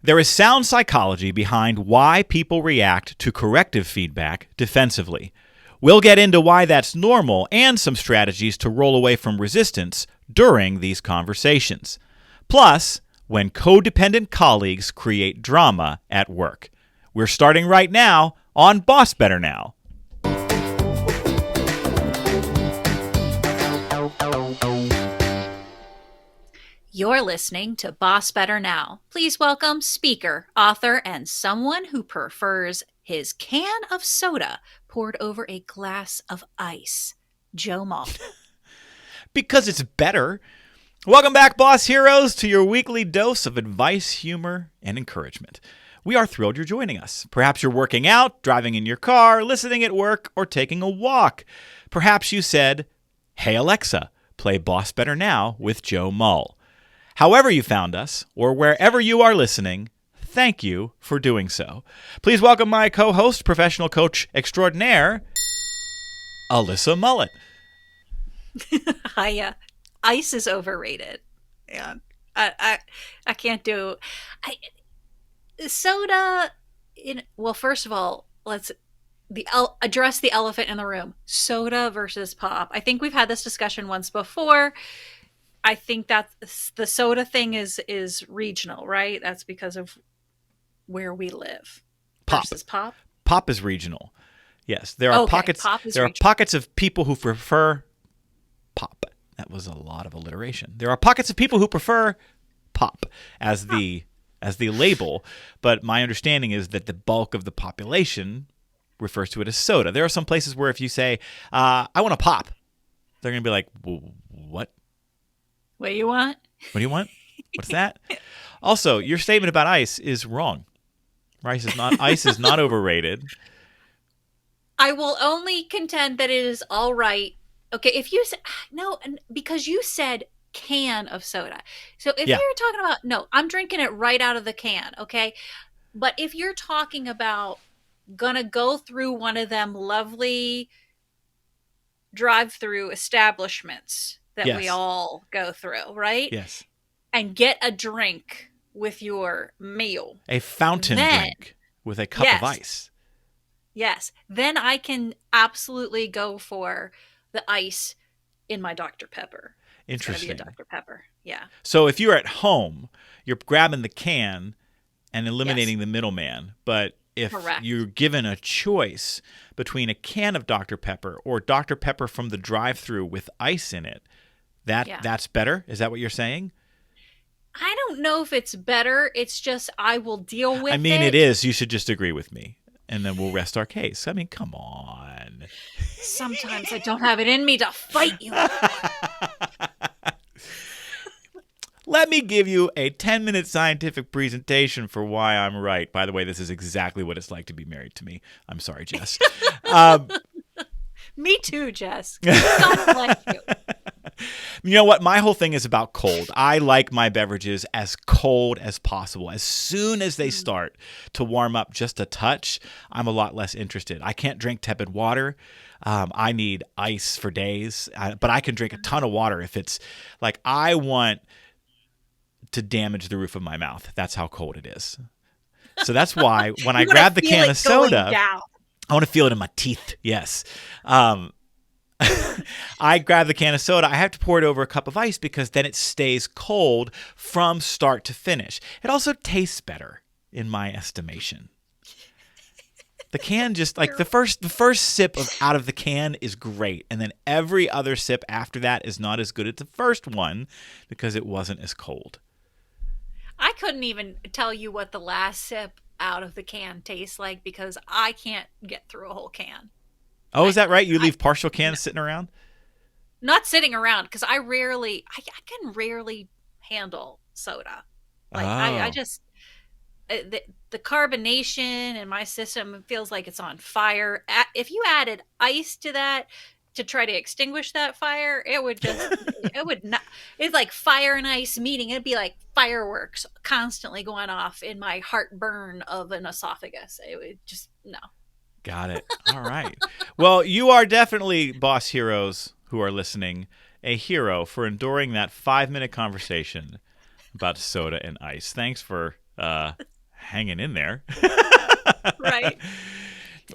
There is sound psychology behind why people react to corrective feedback defensively. We'll get into why that's normal and some strategies to roll away from resistance during these conversations. Plus, when codependent colleagues create drama at work. We're starting right now on BossBetter Now. You're listening to BossBetter Now. Please welcome speaker, author, and someone who prefers his can of soda poured over a glass of ice, Joe Mull. Because it's better. Welcome back, Boss Heroes, to your weekly dose of advice, humor, and encouragement. We are thrilled you're joining us. Perhaps you're working out, driving in your car, listening at work, or taking a walk. Perhaps you said, "Hey Alexa, play BossBetter Now with Joe Mull." However you found us, or wherever you are listening, thank you for doing so. Please welcome my co-host, professional coach extraordinaire, Alyssa Mullet. Hiya. Ice is overrated. Yeah, I can't do. Soda. Well, first of all, let's address the elephant in the room. Soda versus pop. I think we've had this discussion once before. I think that the soda thing is regional, right? That's because of where we live. Pop. Versus pop. Pop is regional. Yes, there are pockets. There are pockets of people who prefer pop. That was a lot of alliteration. There are pockets of people who prefer pop as the label, but my understanding is that the bulk of the population refers to it as soda. There are some places where if you say, "I want a pop," they're going to be like, "What? What do you want? What do you want? What's that?" Also, your statement about ice is wrong. Ice is not overrated. I will only contend that it is all right. Okay, if you say no, because you said can of soda. So if you're talking about, no, I'm drinking it right out of the can, okay? But if you're talking about gonna go through one of them lovely drive-through establishments that we all go through, right? Yes. And get a drink with your meal. A fountain drink with a cup of ice. Yes. Then I can absolutely go for the ice in my Dr. Pepper. Interesting. It's gonna be a Dr. Pepper. Yeah. So if you're at home, you're grabbing the can and eliminating the middleman. But if you're given a choice between a can of Dr. Pepper or Dr. Pepper from the drive-thru with ice in it, that's better? Is that what you're saying? I don't know if it's better. It's just I will deal with it. I mean, it is. You should just agree with me, and then we'll rest our case. I mean, come on. Sometimes I don't have it in me to fight you. Let me give you a 10-minute scientific presentation for why I'm right. By the way, this is exactly what it's like to be married to me. I'm sorry, Jess. Me too, Jess. God bless you. You know what? My whole thing is about cold. I like my beverages as cold as possible. As soon as they start to warm up just a touch, I'm a lot less interested. I can't drink tepid water. I need ice for days. But I can drink a ton of water if it's like I want to damage the roof of my mouth. That's how cold it is. So that's why when I grab the can of soda, I want to feel it in my teeth. Yes. I grab the can of soda. I have to pour it over a cup of ice because then it stays cold from start to finish. It also tastes better in my estimation. The can just like the first sip out of the can is great, and then every other sip after that is not as good as the first one because it wasn't as cold. I couldn't even tell you what the last sip out of the can tastes like because I can't get through a whole can. Oh, is that right? You leave partial cans sitting around? Not sitting around because I can rarely handle soda. Like I just the carbonation in my system feels like it's on fire. If you added ice to that to try to extinguish that fire, it would not. It's like fire and ice meeting. It'd be like fireworks constantly going off in my heartburn of an esophagus. It would just no. Got it. All right. Well, you are definitely, boss heroes who are listening, a hero for enduring that 5-minute conversation about soda and ice. Thanks for hanging in there. Right.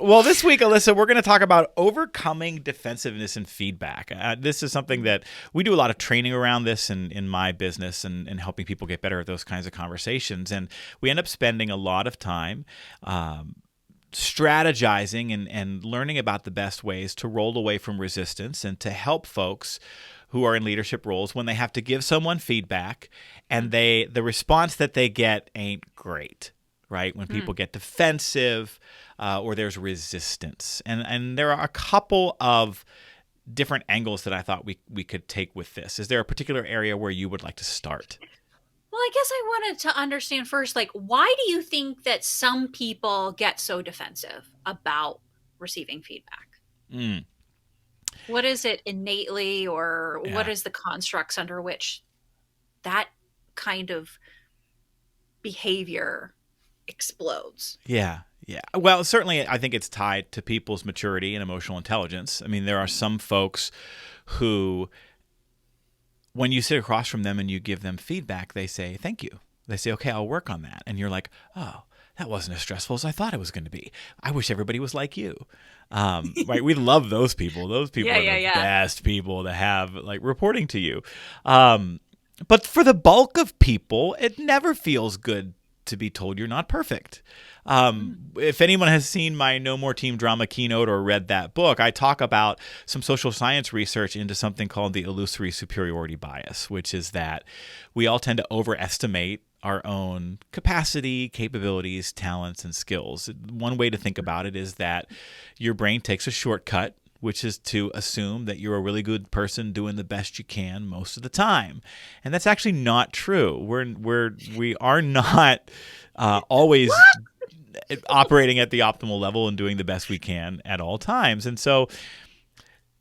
Well, this week, Alyssa, we're going to talk about overcoming defensiveness and feedback. This is something that we do a lot of training around this in my business and helping people get better at those kinds of conversations. And we end up spending a lot of time strategizing and learning about the best ways to roll away from resistance and to help folks who are in leadership roles when they have to give someone feedback and the response that they get ain't great, right? When people get defensive or there's resistance. And there are a couple of different angles that I thought we could take with this. Is there a particular area where you would like to start? Well, I guess I wanted to understand first, like, why do you think that some people get so defensive about receiving feedback? What is it innately, or what is the constructs under which that kind of behavior explodes? Yeah. Well, certainly I think it's tied to people's maturity and emotional intelligence. I mean, there are some folks who, when you sit across from them and you give them feedback, they say, thank you. They say, okay, I'll work on that. And you're like, oh, that wasn't as stressful as I thought it was going to be. I wish everybody was like you. Right? We love those people. Those people are the best people to have like reporting to you. But for the bulk of people, it never feels good to be told you're not perfect. If anyone has seen my No More Team Drama keynote or read that book, I talk about some social science research into something called the Illusory Superiority bias, which is that we all tend to overestimate our own capacity, capabilities, talents, and skills. One way to think about it is that your brain takes a shortcut, which is to assume that you're a really good person doing the best you can most of the time. And that's actually not true. We are not always operating at the optimal level and doing the best we can at all times. And so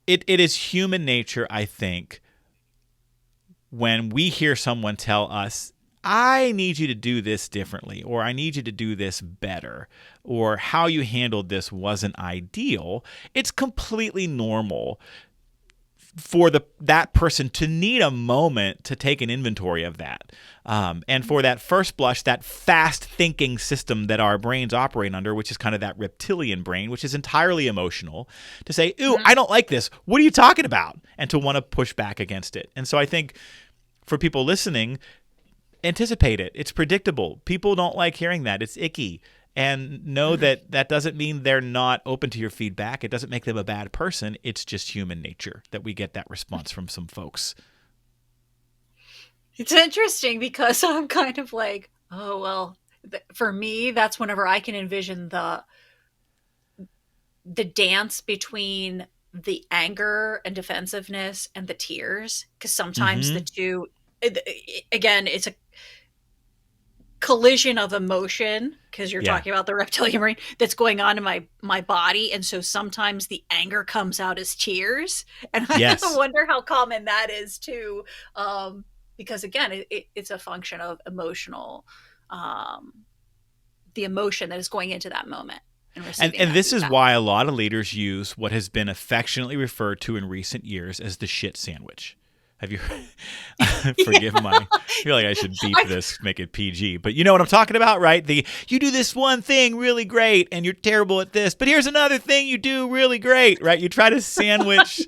it is human nature, I think, when we hear someone tell us, I need you to do this differently, or I need you to do this better, or how you handled this wasn't ideal. It's completely normal for that person to need a moment to take an inventory of that. And for that first blush, that fast thinking system that our brains operate under, which is kind of that reptilian brain, which is entirely emotional, to say, ooh, I don't like this. What are you talking about? And to want to push back against it. And so I think for people listening, anticipate it. It's predictable. People don't like hearing that. It's icky. And know that doesn't mean they're not open to your feedback. It doesn't make them a bad person. It's just human nature that we get that response from some folks. It's interesting because I'm kind of like, oh, well, for me, that's whenever I can envision the dance between the anger and defensiveness and the tears. Because sometimes the two, again, it's a collision of emotion, because you're talking about the reptilian brain that's going on in my body. And so sometimes the anger comes out as tears. And I wonder how common that is too. Because again, it's a function of emotional, the emotion that is going into that moment. And this is why a lot of leaders use what has been affectionately referred to in recent years as the shit sandwich. Have you forgive my, I feel like I should beep this, make it PG, but you know what I'm talking about, right? You do this one thing really great and you're terrible at this, but here's another thing you do really great, right? You try to sandwich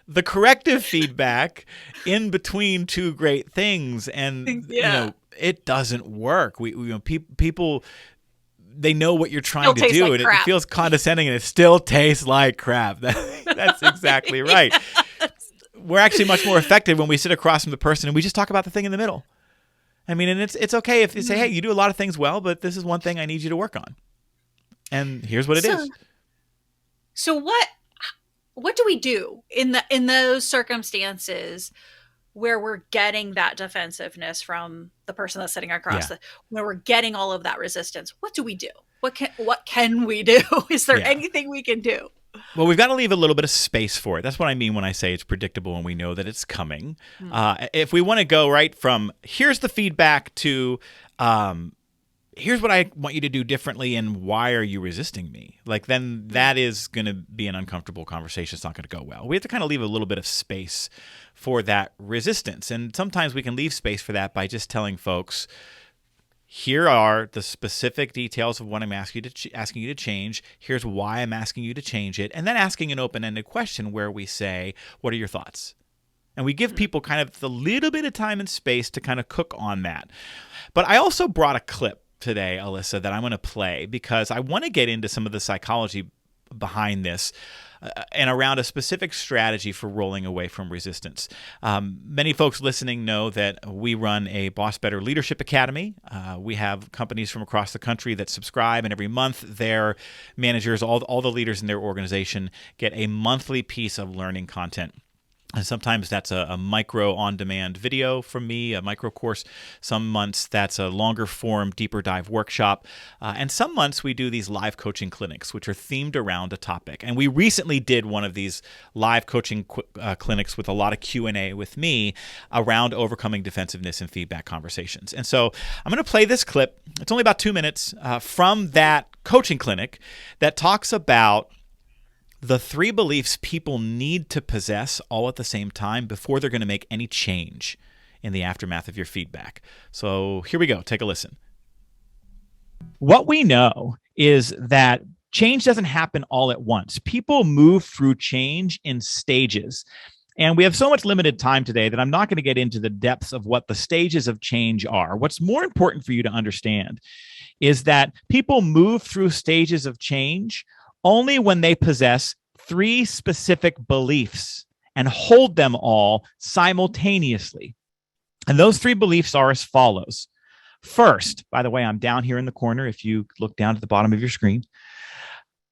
the corrective feedback in between two great things, and you know, it doesn't work. People, they know what you're trying to do, and it feels condescending, and it still tastes like crap. That's exactly right. We're actually much more effective when we sit across from the person and we just talk about the thing in the middle. I mean, and it's okay if you say, hey, you do a lot of things well, but this is one thing I need you to work on. And here's what it is. So what do we do in those circumstances where we're getting that defensiveness from the person that's sitting across where we're getting all of that resistance? What do we do? What can we do? Is there anything we can do? Well, we've got to leave a little bit of space for it. That's what I mean when I say it's predictable and we know that it's coming. If we want to go right from here's the feedback to here's what I want you to do differently and why are you resisting me? Like, then that is going to be an uncomfortable conversation. It's not going to go well. We have to kind of leave a little bit of space for that resistance. And sometimes we can leave space for that by just telling folks, Here are the specific details of what I'm asking you to change. Here's why I'm asking you to change it. And then asking an open-ended question where we say, what are your thoughts? And we give people kind of the little bit of time and space to kind of cook on that. But I also brought a clip today, Alyssa, that I'm going to play because I want to get into some of the psychology behind this and around a specific strategy for rolling away from resistance. Many folks listening know that we run a BossBetter Leadership Academy. We have companies from across the country that subscribe, and every month their managers, all the leaders in their organization, get a monthly piece of learning content. And sometimes that's a micro on-demand video from me, a micro course. Some months that's a longer form, deeper dive workshop. And some months we do these live coaching clinics, which are themed around a topic. And we recently did one of these live coaching clinics with a lot of Q&A with me around overcoming defensiveness and feedback conversations. And so I'm going to play this clip. It's only about 2 minutes from that coaching clinic that talks about the 3 beliefs people need to possess all at the same time before they're going to make any change in the aftermath of your feedback. So here we go. Take a listen. What we know is that change doesn't happen all at once. People move through change in stages. And we have so much limited time today that I'm not going to get into the depths of what the stages of change are. What's more important for you to understand is that people move through stages of change only when they possess 3 specific beliefs and hold them all simultaneously. And those 3 beliefs are as follows. First, by the way, I'm down here in the corner if you look down at the bottom of your screen.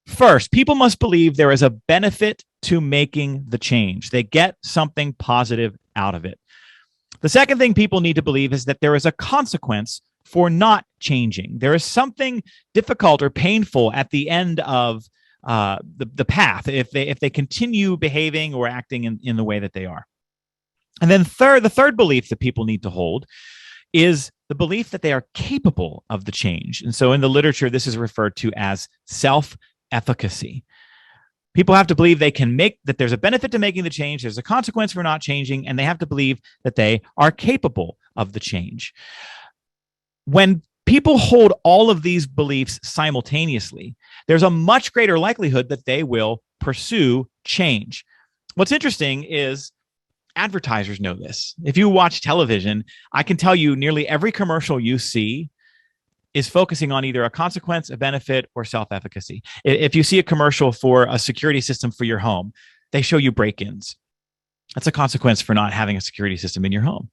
First, people must believe there is a benefit to making the change. They get something positive out of it. The second thing people need to believe is that there is a consequence for not changing. There is something difficult or painful at the end of the path if they continue behaving or acting in the way that they are. And then the third belief that people need to hold is the belief that they are capable of the change. And so in the literature, this is referred to as self-efficacy. People have to believe that there's a benefit to making the change, there's a consequence for not changing, and they have to believe that they are capable of the change. When people hold all of these beliefs simultaneously, there's a much greater likelihood that they will pursue change. What's interesting is advertisers know this. If you watch television, I can tell you nearly every commercial you see is focusing on either a consequence, a benefit, or self-efficacy. If you see a commercial for a security system for your home, they show you break-ins. That's a consequence for not having a security system in your home.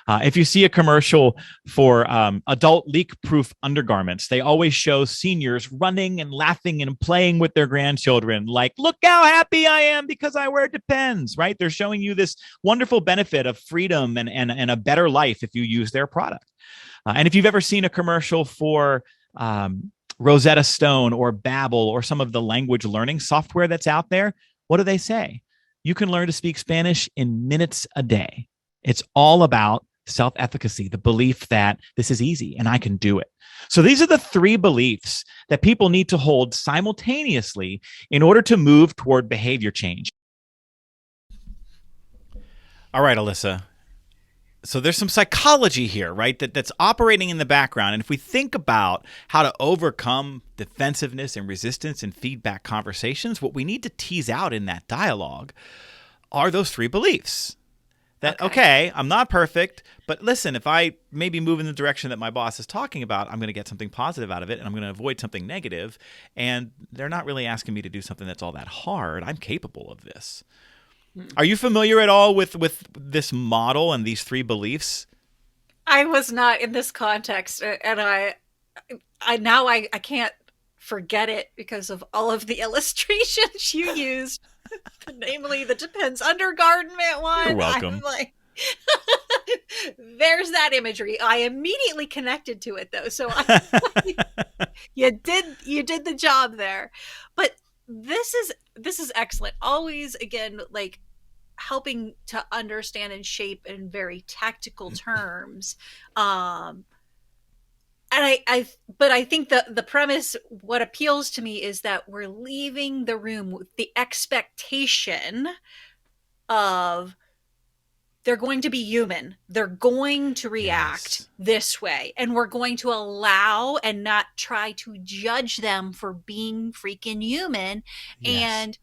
If you see a commercial for adult leak-proof undergarments, they always show seniors running and laughing and playing with their grandchildren. Like, look how happy I am because I wear Depends, right? They're showing you this wonderful benefit of freedom and a better life if you use their product. And if you've ever seen a commercial for Rosetta Stone or Babbel or some of the language learning software that's out there, what do they say? You can learn to speak Spanish in minutes a day. It's all about self-efficacy, the belief that this is easy and I can do it. So these are the 3 beliefs that people need to hold simultaneously in order to move toward behavior change. All right, Alyssa. So there's some psychology here, right, that's operating in the background. And if we think about how to overcome defensiveness and resistance in feedback conversations, what we need to tease out in that dialogue are those 3 beliefs. That, okay, I'm not perfect, but listen, if I maybe move in the direction that my boss is talking about, I'm going to get something positive out of it, and I'm going to avoid something negative, and they're not really asking me to do something that's all that hard. I'm capable of this. Are you familiar at all with this model and these 3 beliefs? I was not in this context, and I can't forget it because of all of the illustrations you used. Namely the Depends undergarment one. You're welcome. I'm like, there's that imagery. I immediately connected to it though. So you did the job there. But this is excellent. Always again, like helping to understand and shape in very tactical terms. And I think the premise, what appeals to me is that we're leaving the room with the expectation of they're going to be human. They're going to react this way. And we're going to allow and not try to judge them for being freaking human and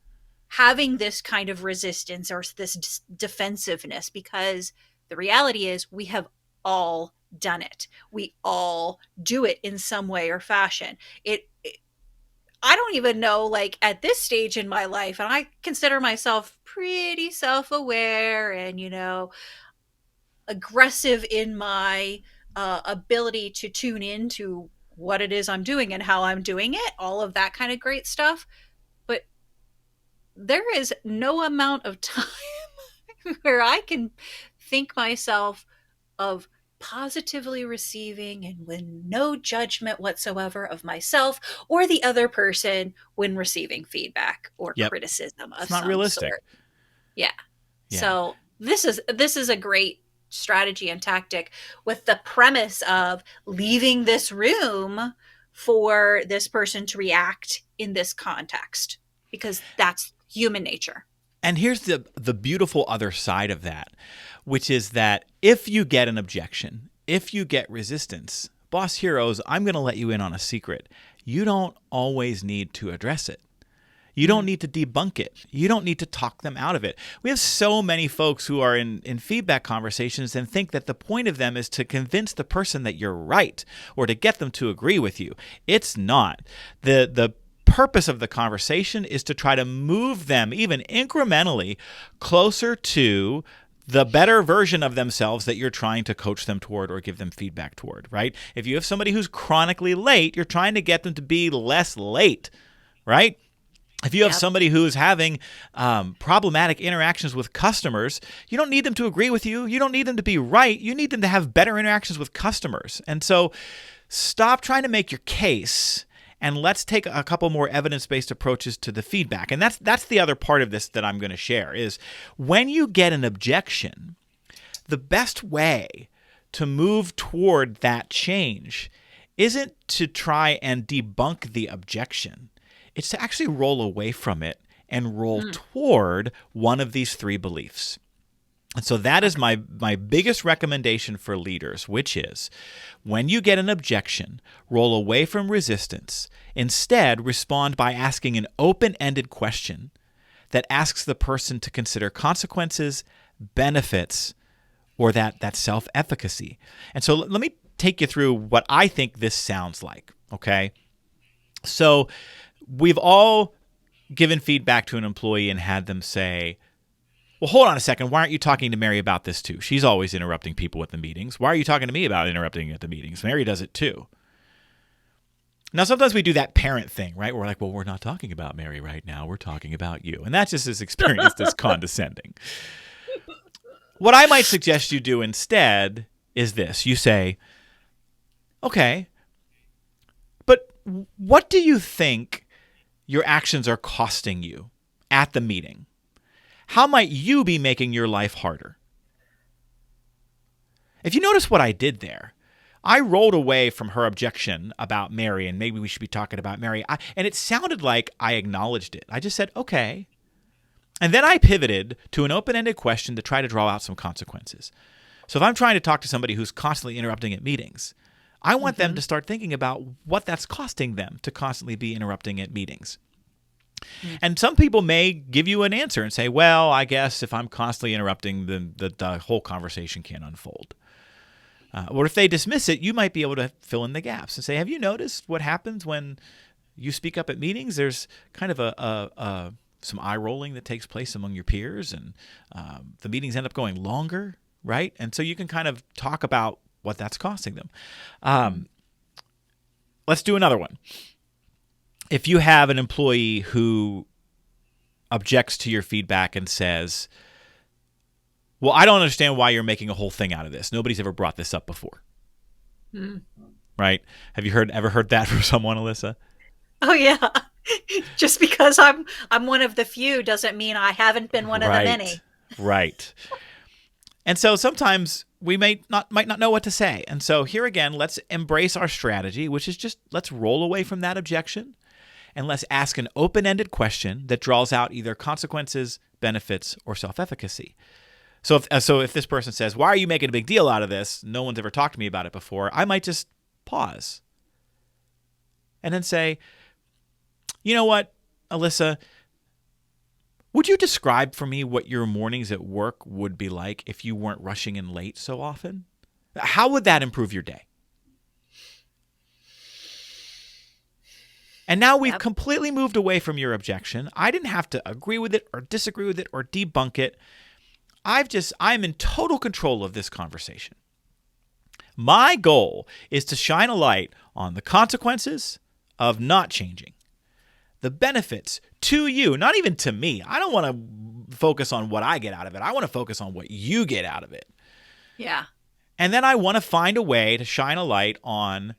having this kind of resistance or this defensiveness, because the reality is we have all done it. We all do it in some way or fashion. I don't even know, like at this stage in my life, and I consider myself pretty self-aware and, aggressive in my ability to tune into what it is I'm doing and how I'm doing it, all of that kind of great stuff. But there is no amount of time where I can think myself of positively receiving and with no judgment whatsoever of myself or the other person when receiving feedback or criticism of it's not some realistic. sort. Yeah. So this is a great strategy and tactic, with the premise of leaving this room for this person to react in this context, because that's human nature. And here's the beautiful other side of that, which is that if you get an objection, if you get resistance, Boss Heroes, I'm going to let you in on a secret. You don't always need to address it. You don't need to debunk it. You don't need to talk them out of it. We have so many folks who are in feedback conversations and think that the point of them is to convince the person that you're right or to get them to agree with you. It's not. The purpose of the conversation is to try to move them even incrementally closer to the better version of themselves that you're trying to coach them toward or give them feedback toward, right? If you have somebody who's chronically late, you're trying to get them to be less late, right? If you have somebody who's having problematic interactions with customers, you don't need them to agree with you. You don't need them to be right. You need them to have better interactions with customers. And so stop trying to make your case, and let's take a couple more evidence-based approaches to the feedback. And that's the other part of this that I'm going to share is when you get an objection, the best way to move toward that change isn't to try and debunk the objection. It's to actually roll away from it and roll toward one of these three beliefs. And so that is my biggest recommendation for leaders, which is when you get an objection, roll away from resistance. Instead, respond by asking an open-ended question that asks the person to consider consequences, benefits, or that self-efficacy. And so let me take you through what I think this sounds like, okay? So we've all given feedback to an employee and had them say, well, hold on a second. Why aren't you talking to Mary about this too? She's always interrupting people at the meetings. Why are you talking to me about interrupting at the meetings? Mary does it too. Now, sometimes we do that parent thing, right? We're like, well, we're not talking about Mary right now. We're talking about you. And that's just as experienced as condescending. What I might suggest you do instead is this. You say, okay, but what do you think your actions are costing you at the meeting? How might you be making your life harder? If you notice what I did there, I rolled away from her objection about Mary, and maybe we should be talking about Mary. And it sounded like I acknowledged it. I just said, okay. And then I pivoted to an open-ended question to try to draw out some consequences. So if I'm trying to talk to somebody who's constantly interrupting at meetings, I want them to start thinking about what that's costing them to constantly be interrupting at meetings. And some people may give you an answer and say, well, I guess if I'm constantly interrupting, then the whole conversation can't unfold. Or if they dismiss it, you might be able to fill in the gaps and say, have you noticed what happens when you speak up at meetings? There's kind of some eye rolling that takes place among your peers, and the meetings end up going longer, right? And so you can kind of talk about what that's costing them. Let's do another one. If you have an employee who objects to your feedback and says, well, I don't understand why you're making a whole thing out of this. Nobody's ever brought this up before. Right? Have you ever heard that from someone, Alyssa? Oh, yeah. Just because I'm one of the few doesn't mean I haven't been one of the many. Right. And so sometimes we might not know what to say. And so here again, let's embrace our strategy, which is just let's roll away from that objection. And let's ask an open-ended question that draws out either consequences, benefits, or self-efficacy. So if this person says, why are you making a big deal out of this? No one's ever talked to me about it before. I might just pause and then say, you know what, Alyssa, would you describe for me what your mornings at work would be like if you weren't rushing in late so often? How would that improve your day? And now we've completely moved away from your objection. I didn't have to agree with it or disagree with it or debunk it. I'm in total control of this conversation. My goal is to shine a light on the consequences of not changing, the benefits to you, not even to me. I don't want to focus on what I get out of it. I want to focus on what you get out of it. Yeah. And then I want to find a way to shine a light on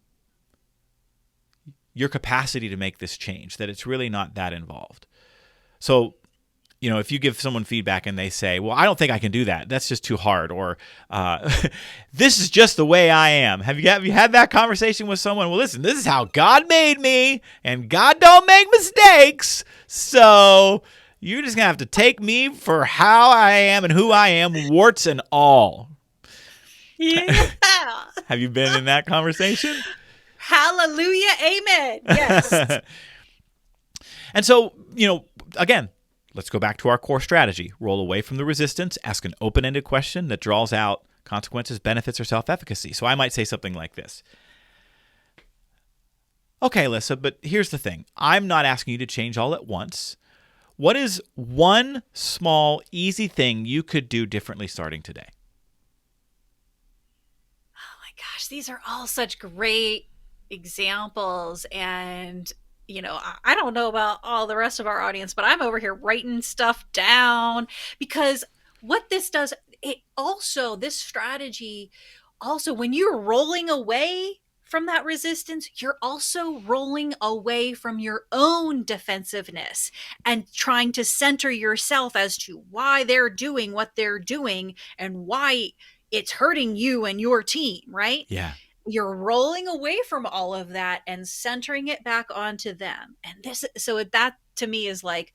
your capacity to make this change, that it's really not that involved. So, if you give someone feedback and they say, well, I don't think I can do that. That's just too hard. Or this is just the way I am. Have you had that conversation with someone? Well, listen, this is how God made me, and God don't make mistakes. So you're just going to have to take me for how I am and who I am, warts and all. Yeah. Have you been in that conversation? Hallelujah. Amen. Yes. And so, again, let's go back to our core strategy. Roll away from the resistance. Ask an open-ended question that draws out consequences, benefits, or self-efficacy. So I might say something like this. Okay, Alyssa, but here's the thing. I'm not asking you to change all at once. What is one small, easy thing you could do differently starting today? Oh my gosh, these are all such great examples. And I don't know about all the rest of our audience, but I'm over here writing stuff down, because what this does, this strategy also, when you're rolling away from that resistance, you're also rolling away from your own defensiveness and trying to center yourself as to why they're doing what they're doing and why it's hurting you and your team, right? Yeah. You're rolling away from all of that and centering it back onto them. And that to me is like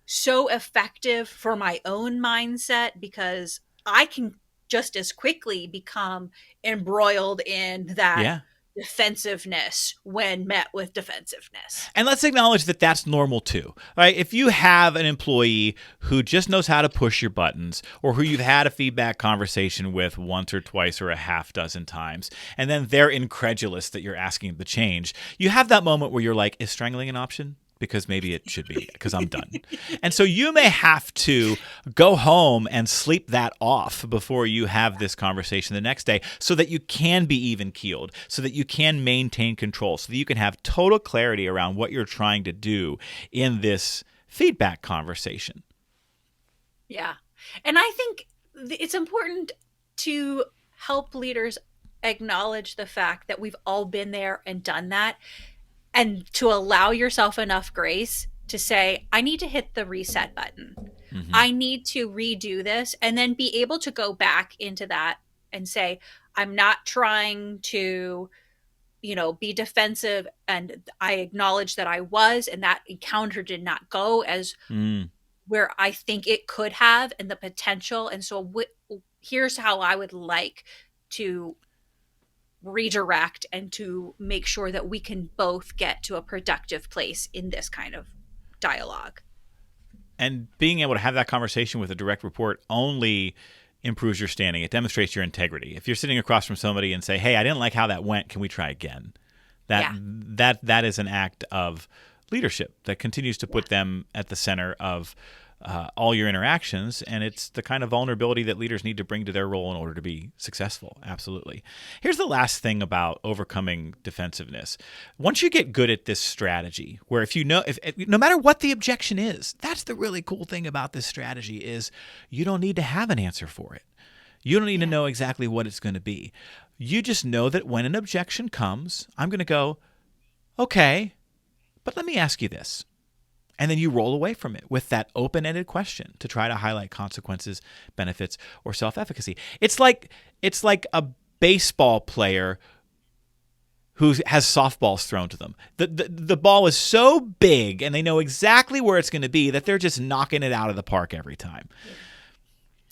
so effective for my own mindset, because I can just as quickly become embroiled in that defensiveness when met with defensiveness. And let's acknowledge that that's normal too, right? If you have an employee who just knows how to push your buttons, or who you've had a feedback conversation with once or twice or a half dozen times, and then they're incredulous that you're asking them to change, you have that moment where you're like, is strangling an option? Because maybe it should be, because I'm done. And so you may have to go home and sleep that off before you have this conversation the next day, so that you can be even keeled, so that you can maintain control, so that you can have total clarity around what you're trying to do in this feedback conversation. Yeah. And I think it's important to help leaders acknowledge the fact that we've all been there and done that, and to allow yourself enough grace to say, I need to hit the reset button. Mm-hmm. I need to redo this, and then be able to go back into that and say, I'm not trying to, be defensive. And I acknowledge that I was, and that encounter did not go as where I think it could have, and the potential. And so here's how I would like to redirect and to make sure that we can both get to a productive place in this kind of dialogue. And being able to have that conversation with a direct report only improves your standing. It demonstrates your integrity. If you're sitting across from somebody and say, hey, I didn't like how that went, can we try again? That is an act of leadership that continues to put them at the center of all your interactions, and it's the kind of vulnerability that leaders need to bring to their role in order to be successful. Absolutely. Here's the last thing about overcoming defensiveness. Once you get good at this strategy, where if no matter what the objection is, that's the really cool thing about this strategy, is you don't need to have an answer for it. You don't need to know exactly what it's going to be. You just know that when an objection comes, I'm going to go, okay, but let me ask you this. And then you roll away from it with that open-ended question to try to highlight consequences, benefits, or self-efficacy. It's like a baseball player who has softballs thrown to them. The ball is so big, and they know exactly where it's going to be, that they're just knocking it out of the park every time.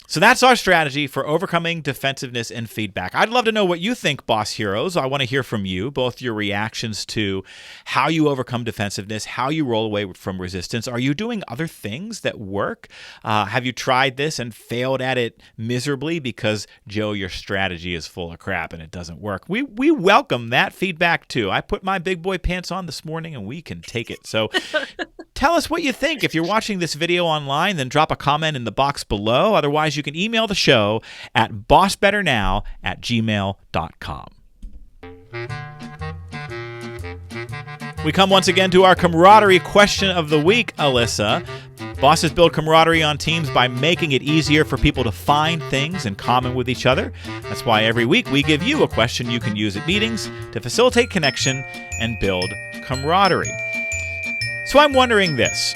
So that's our strategy for overcoming defensiveness and feedback. I'd love to know what you think, Boss Heroes. I want to hear from you, both your reactions to how you overcome defensiveness, how you roll away from resistance. Are you doing other things that work? Have you tried this and failed at it miserably because, Joe, your strategy is full of crap and it doesn't work? We welcome that feedback too. I put my big boy pants on this morning and we can take it. So tell us what you think. If you're watching this video online, then drop a comment in the box below. Otherwise, you can email the show at bossbetternow@gmail.com. We come once again to our camaraderie question of the week, Alyssa. Bosses build camaraderie on teams by making it easier for people to find things in common with each other. That's why every week we give you a question you can use at meetings to facilitate connection and build camaraderie. So I'm wondering this.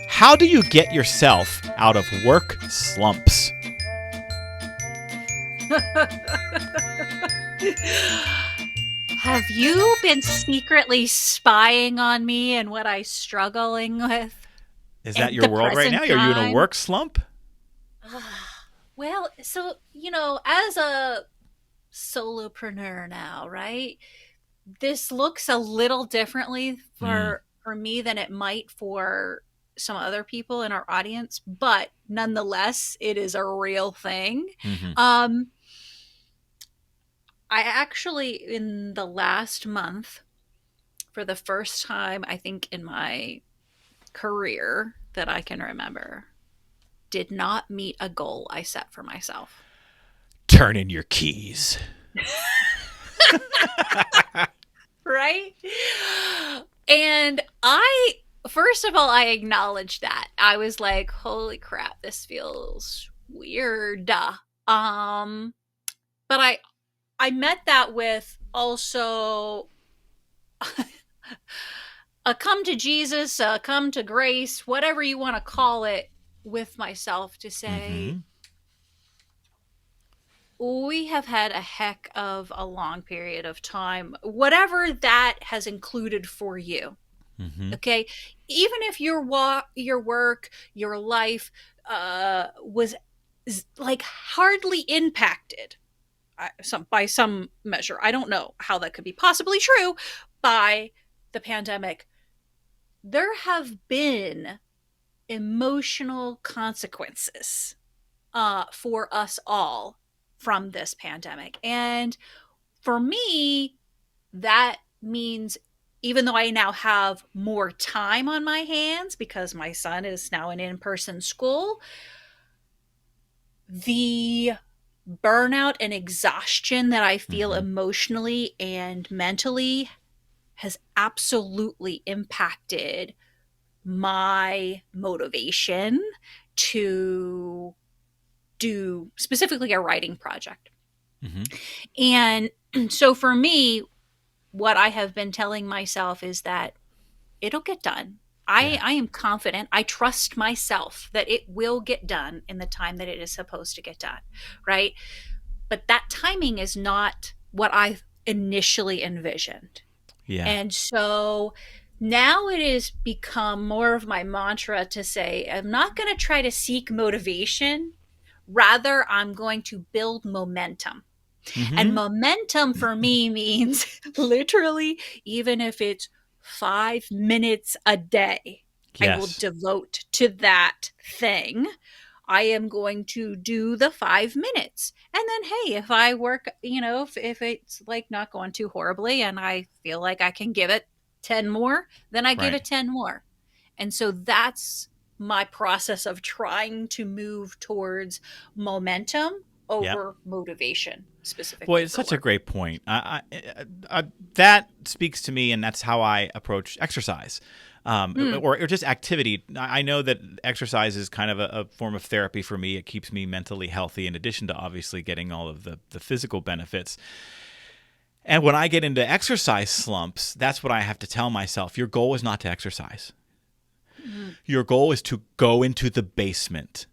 How do you get yourself out of work slumps? Have you been secretly spying on me and what I'm struggling with? Is that your world right now? Are you in a work slump? Well, so, as a solopreneur now, right? This looks a little differently for me than it might for some other people in our audience, but nonetheless, it is a real thing. I actually, in the last month, for the first time, I think in my career that I can remember, did not meet a goal I set for myself. Turn in your keys. Right? And first of all, I acknowledged that. I was like, holy crap, this feels weird. But I met that with also a come to Jesus, a come to grace, whatever you want to call it, with myself to say, we have had a heck of a long period of time, whatever that has included for you. Okay. Even if your work, your life was like hardly impacted by some measure. I don't know how that could be possibly true by the pandemic. There have been emotional consequences for us all from this pandemic. And for me, that means even though I now have more time on my hands because my son is now in in-person school, the burnout and exhaustion that I feel emotionally and mentally has absolutely impacted my motivation to do specifically a writing project. And so for me, what I have been telling myself is that it'll get done. I am confident. I trust myself that it will get done in the time that it is supposed to get done, right? But that timing is not what I initially envisioned. And so now it has become more of my mantra to say, I'm not going to try to seek motivation. Rather, I'm going to build momentum. And momentum for me means literally, even if it's 5 minutes a day, I will devote to that thing. I am going to do the 5 minutes. And then, hey, if I work, if it's like not going too horribly and I feel like I can give it 10 more, then I give it 10 more. And so that's my process of trying to move towards momentum over motivation specifically. Boy, it's such a great point. That speaks to me, and that's how I approach exercise. Or just activity. I know that exercise is kind of a form of therapy for me. It keeps me mentally healthy in addition to obviously getting all of the physical benefits. And when I get into exercise slumps, that's what I have to tell myself. Your goal is not to exercise. Your goal is to go into the basement.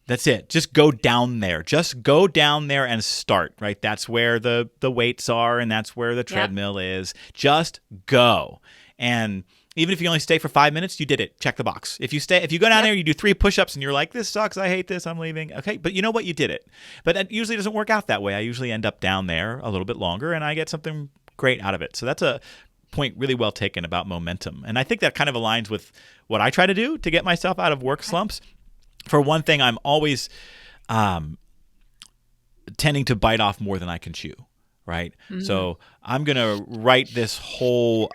That's it. Just go down there. Just go down there and start, right? That's where the weights are and that's where the treadmill is. Just go. And Even if you only stay for 5 minutes, you did it. Check the box. If you go down there, you do 3 push-ups and you're like, this sucks, I hate this, I'm leaving. Okay, but you know what? You did it. But it usually doesn't work out that way. I usually end up down there a little bit longer and I get something great out of it. So that's a point really well taken about momentum. And I think that kind of aligns with what I try to do to get myself out of work slumps. For one thing, I'm always tending to bite off more than I can chew, right? Mm-hmm. So I'm going to write this whole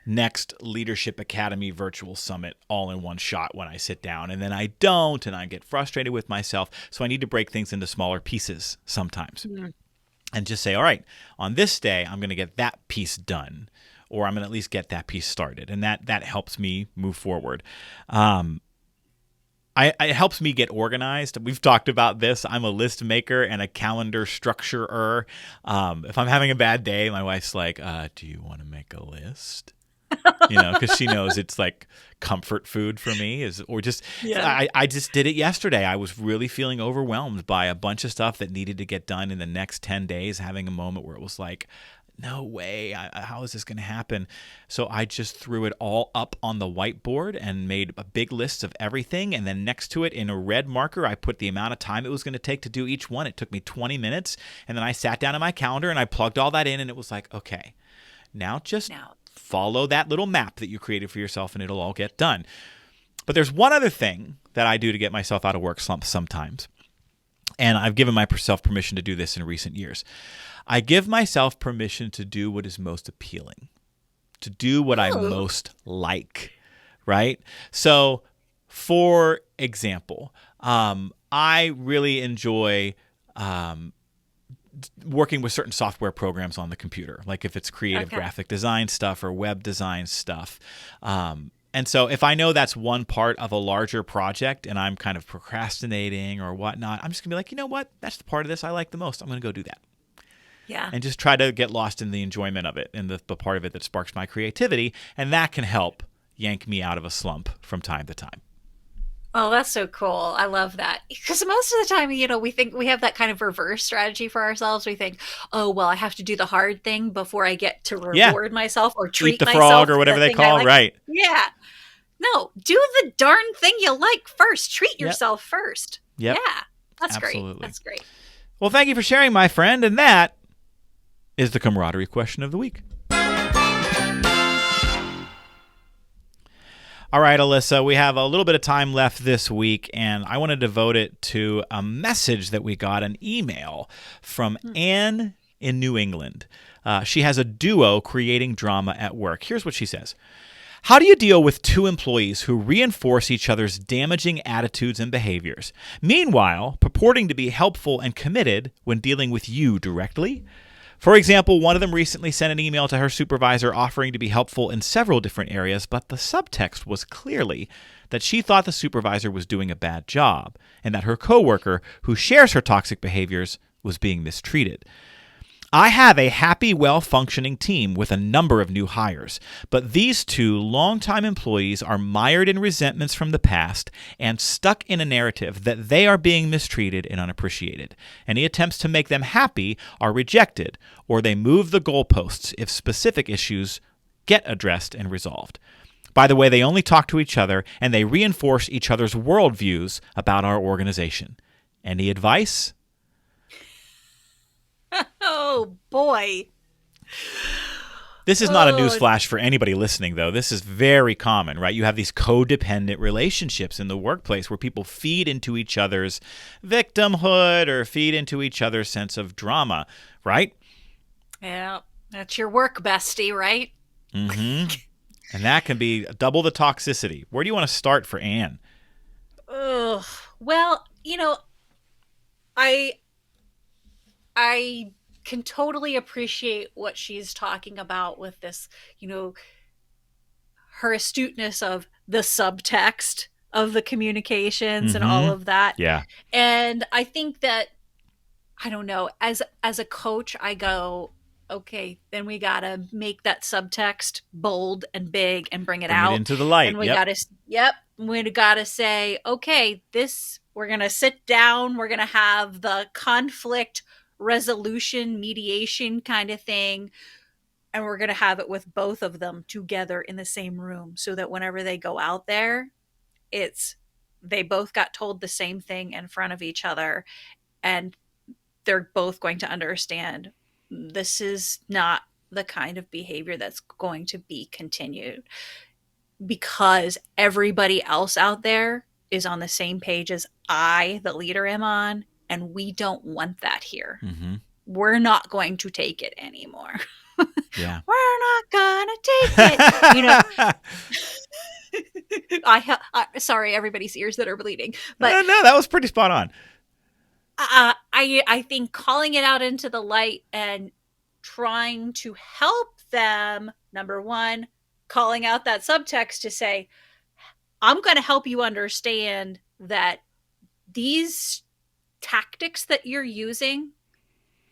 next Leadership Academy virtual summit all in one shot when I sit down, and then I don't, and I get frustrated with myself. So I need to break things into smaller pieces sometimes. Mm-hmm. And just say, all right, on this day, I'm going to get that piece done, or I'm going to at least get that piece started. And that helps me move forward. It helps me get organized. We've talked about this. I'm a list maker and a calendar structurer. If I'm having a bad day, my wife's like, do you want to make a list? Because she knows it's like comfort food for me. I just did it yesterday. I was really feeling overwhelmed by a bunch of stuff that needed to get done in the next 10 days, having a moment where it was like, no way, how is this going to happen? So I just threw it all up on the whiteboard and made a big list of everything. And then next to it in a red marker, I put the amount of time it was going to take to do each one. It took me 20 minutes. And then I sat down in my calendar and I plugged all that in, and it was like, okay, now follow that little map that you created for yourself and it'll all get done. But there's one other thing that I do to get myself out of work slumps sometimes. And I've given myself permission to do this in recent years. I give myself permission to do what is most appealing, to do what I most like, right? So, for example, I really enjoy working with certain software programs on the computer, like if it's creative graphic design stuff or web design stuff. And so if I know that's one part of a larger project and I'm kind of procrastinating or whatnot, I'm just going to be like, you know what? That's the part of this I like the most. I'm going to go do that. Yeah. And just try to get lost in the enjoyment of it and the part of it that sparks my creativity. And that can help yank me out of a slump from time to time. Oh, that's so cool. I love that. Because most of the time, we think we have that kind of reverse strategy for ourselves. We think, oh, well, I have to do the hard thing before I get to reward myself or treat myself. Eat the frog or whatever they call, right? Yeah. No, do the darn thing you like first. Treat yourself first. Yep. Yeah. That's Absolutely. great. That's great. Well, thank you for sharing, my friend. And that is the camaraderie question of the week. All right, Alyssa, we have a little bit of time left this week, and I want to devote it to a message that we got, an email from Anne in New England. She has a duo creating drama at work. Here's what she says. How do you deal with two employees who reinforce each other's damaging attitudes and behaviors, meanwhile purporting to be helpful and committed when dealing with you directly? For example, one of them recently sent an email to her supervisor offering to be helpful in several different areas, but the subtext was clearly that she thought the supervisor was doing a bad job and that her coworker, who shares her toxic behaviors, was being mistreated. I have a happy, well-functioning team with a number of new hires, but these two longtime employees are mired in resentments from the past and stuck in a narrative that they are being mistreated and unappreciated. Any attempts to make them happy are rejected, or they move the goalposts if specific issues get addressed and resolved. By the way, they only talk to each other, and they reinforce each other's worldviews about our organization. Any advice? Oh, boy. This is not a newsflash for anybody listening, though. This is very common, right? You have these codependent relationships in the workplace where people feed into each other's victimhood or feed into each other's sense of drama, right? Yeah, that's your work bestie, right? Mm-hmm. And that can be double the toxicity. Where do you want to start for Anne? Well, I can totally appreciate what she's talking about with this, her astuteness of the subtext of the communications and all of that. Yeah. And I think that, I don't know, as a coach, I go, okay, then we got to make that subtext bold and big and bring it out into the light. And we got to say, okay, we're going to sit down. We're going to have the conflict resolution, mediation kind of thing. And we're going to have it with both of them together in the same room so that whenever they go out there, they both got told the same thing in front of each other, and they're both going to understand this is not the kind of behavior that's going to be continued, because everybody else out there is on the same page as I, the leader, am on, and we don't want that here. Mm-hmm. We're not going to take it anymore. Yeah. We're not gonna take it. You know, sorry, everybody's ears that are bleeding, but no, that was pretty spot on. I think calling it out into the light and trying to help them, number one, calling out that subtext to say, I'm going to help you understand that these tactics that you're using,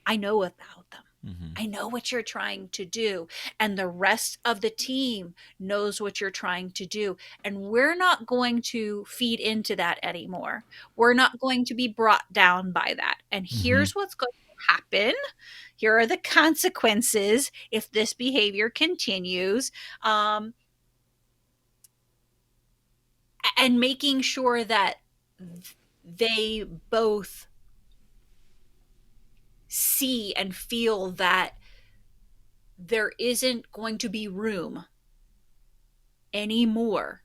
I know about them. Mm-hmm. I know what you're trying to do. And the rest of the team knows what you're trying to do. And we're not going to feed into that anymore. We're not going to be brought down by that. And here's what's going to happen. Here are the consequences if this behavior continues. And making sure that they both see and feel that there isn't going to be room anymore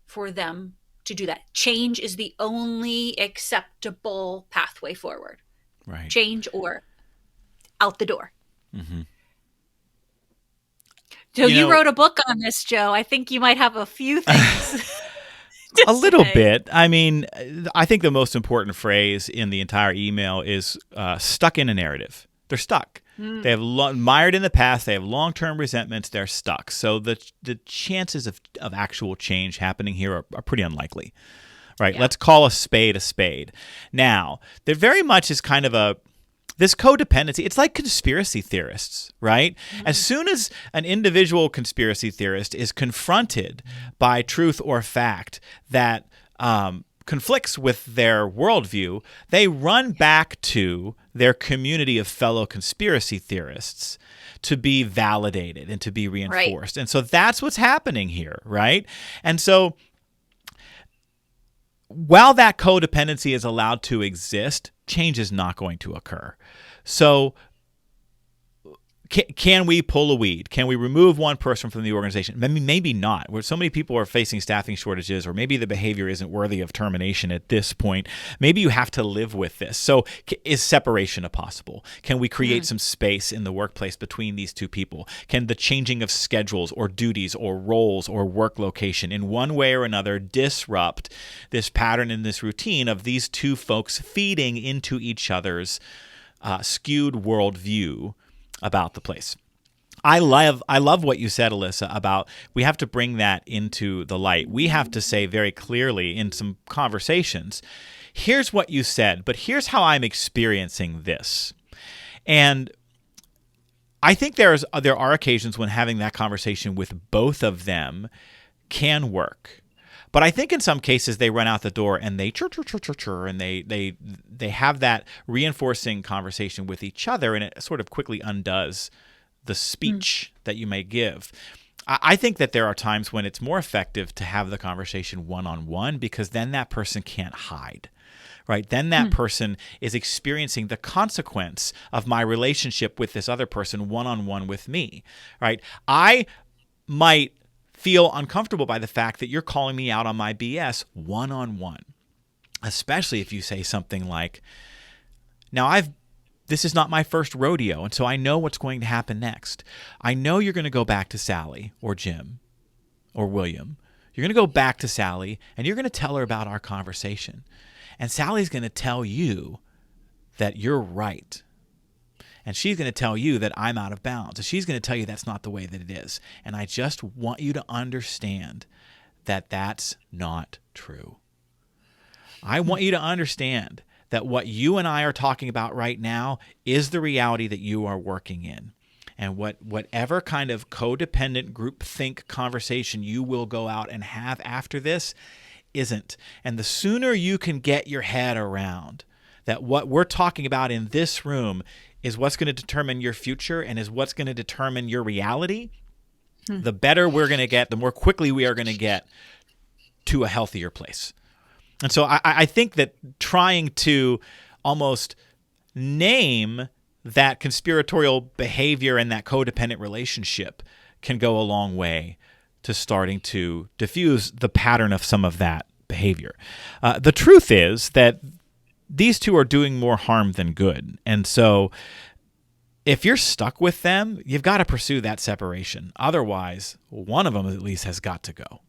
for them to do that. Change is the only acceptable pathway forward. Right. Change or out the door. Mm-hmm. So you wrote a book on this, Joe. I think you might have a few things. A little bit. I mean, I think the most important phrase in the entire email is stuck in a narrative. They're stuck. They have mired in the past. They have long-term resentments. They're stuck. So the chances of actual change happening here are pretty unlikely. Right? Yeah. Let's call a spade a spade. Now, there very much is kind of this codependency, it's like conspiracy theorists, right? Mm-hmm. As soon as an individual conspiracy theorist is confronted by truth or fact that conflicts with their worldview, they run back to their community of fellow conspiracy theorists to be validated and to be reinforced. Right. And so that's what's happening here, right? And so while that codependency is allowed to exist, change is not going to occur. So can we pull a weed? Can we remove one person from the organization? Maybe not. Where so many people are facing staffing shortages, or maybe the behavior isn't worthy of termination at this point. Maybe you have to live with this. So is separation possible? Can we create some space in the workplace between these two people? Can the changing of schedules or duties or roles or work location in one way or another disrupt this pattern and this routine of these two folks feeding into each other's skewed worldview about the place? I love what you said, Alyssa, about we have to bring that into the light. We have to say very clearly in some conversations, here's what you said, but here's how I'm experiencing this. And I think there are occasions when having that conversation with both of them can work. But I think in some cases they run out the door and they chur, and they have that reinforcing conversation with each other, and it sort of quickly undoes the speech that you may give. I think that there are times when it's more effective to have the conversation one-on-one, because then that person can't hide. Right? Then that person is experiencing the consequence of my relationship with this other person one-on-one with me. Right? I might feel uncomfortable by the fact that you're calling me out on my BS one-on-one, especially if you say something like, now this is not my first rodeo, and so I know what's going to happen next. I know you're going to go back to Sally or Jim or William. You're going to go back to Sally and you're going to tell her about our conversation. And Sally's going to tell you that you're right. And she's going to tell you that I'm out of bounds. And she's going to tell you that's not the way that it is. And I just want you to understand that that's not true. I want you to understand that what you and I are talking about right now is the reality that you are working in. And whatever kind of codependent groupthink conversation you will go out and have after this isn't. And the sooner you can get your head around that what we're talking about in this room is what's going to determine your future and is what's going to determine your reality, the better we're going to get, the more quickly we are going to get to a healthier place. And so I think that trying to almost name that conspiratorial behavior and that codependent relationship can go a long way to starting to diffuse the pattern of some of that behavior. The truth is that these two are doing more harm than good. And so if you're stuck with them, you've got to pursue that separation. Otherwise, one of them at least has got to go.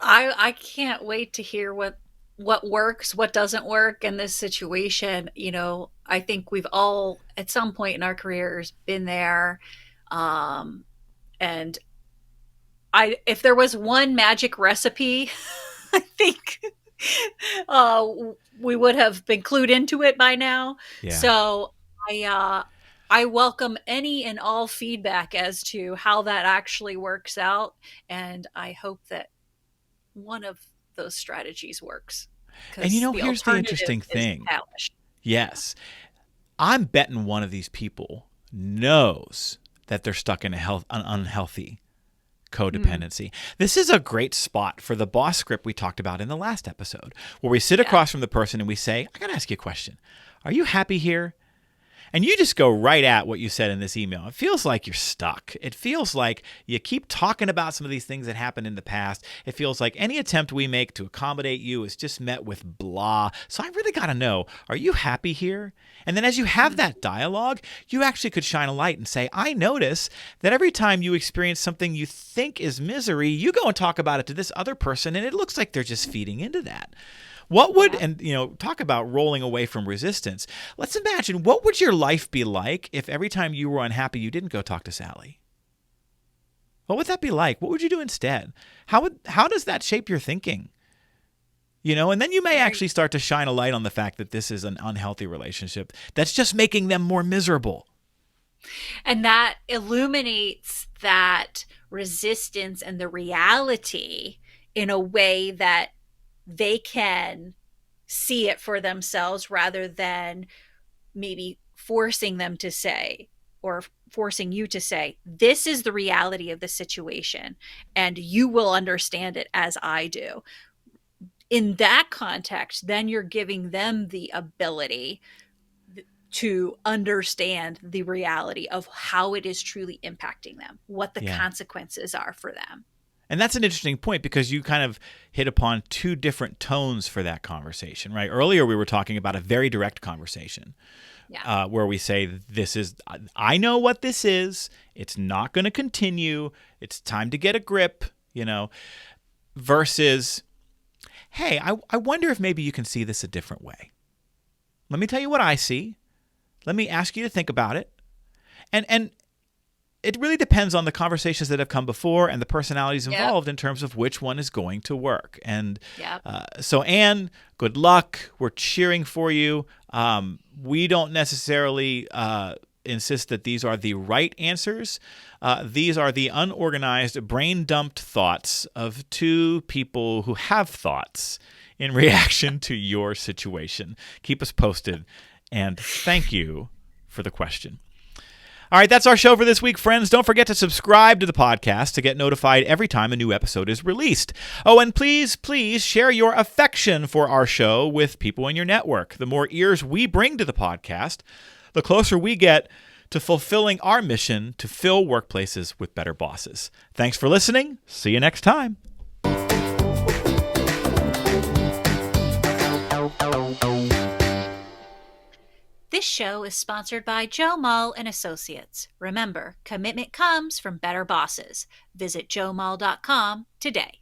I can't wait to hear what works, what doesn't work in this situation. You know, I think we've all at some point in our careers been there. And if there was one magic recipe, I think we would have been clued into it by now. Yeah. So I welcome any and all feedback as to how that actually works out. And I hope that one of those strategies works. And here's the interesting thing. Yes. I'm betting one of these people knows that they're stuck in an unhealthy codependency. This is a great spot for the boss script we talked about in the last episode, where we sit across from the person and we say, I got to ask you a question. Are you happy here? And you just go right at what you said in this email. It feels like you're stuck. It feels like you keep talking about some of these things that happened in the past. It feels like any attempt we make to accommodate you is just met with blah. So I really got to know, are you happy here? And then as you have that dialogue, you actually could shine a light and say, I notice that every time you experience something you think is misery, you go and talk about it to this other person, and it looks like they're just feeding into that. What would, and talk about rolling away from resistance. Let's imagine, what would your life be like if every time you were unhappy, you didn't go talk to Sally? What would that be like? What would you do instead? How does that shape your thinking? And then you may actually start to shine a light on the fact that this is an unhealthy relationship that's just making them more miserable. And that illuminates that resistance and the reality in a way that they can see it for themselves rather than maybe forcing them to say, or forcing you to say, this is the reality of the situation and you will understand it as I do. In that context, then you're giving them the ability to understand the reality of how it is truly impacting them, what the consequences are for them. And that's an interesting point, because you kind of hit upon two different tones for that conversation, right? Earlier, we were talking about a very direct conversation where we say, I know what this is. It's not going to continue. It's time to get a grip, versus, hey, I wonder if maybe you can see this a different way. Let me tell you what I see. Let me ask you to think about it. And it really depends on the conversations that have come before and the personalities involved in terms of which one is going to work. And so, Anne, good luck. We're cheering for you. We don't necessarily insist that these are the right answers. These are the unorganized, brain-dumped thoughts of two people who have thoughts in reaction to your situation. Keep us posted, and thank you for the question. All right, that's our show for this week, friends. Don't forget to subscribe to the podcast to get notified every time a new episode is released. Oh, and please share your affection for our show with people in your network. The more ears we bring to the podcast, the closer we get to fulfilling our mission to fill workplaces with better bosses. Thanks for listening. See you next time. This show is sponsored by Joe Mull and Associates. Remember, commitment comes from better bosses. Visit joemull.com today.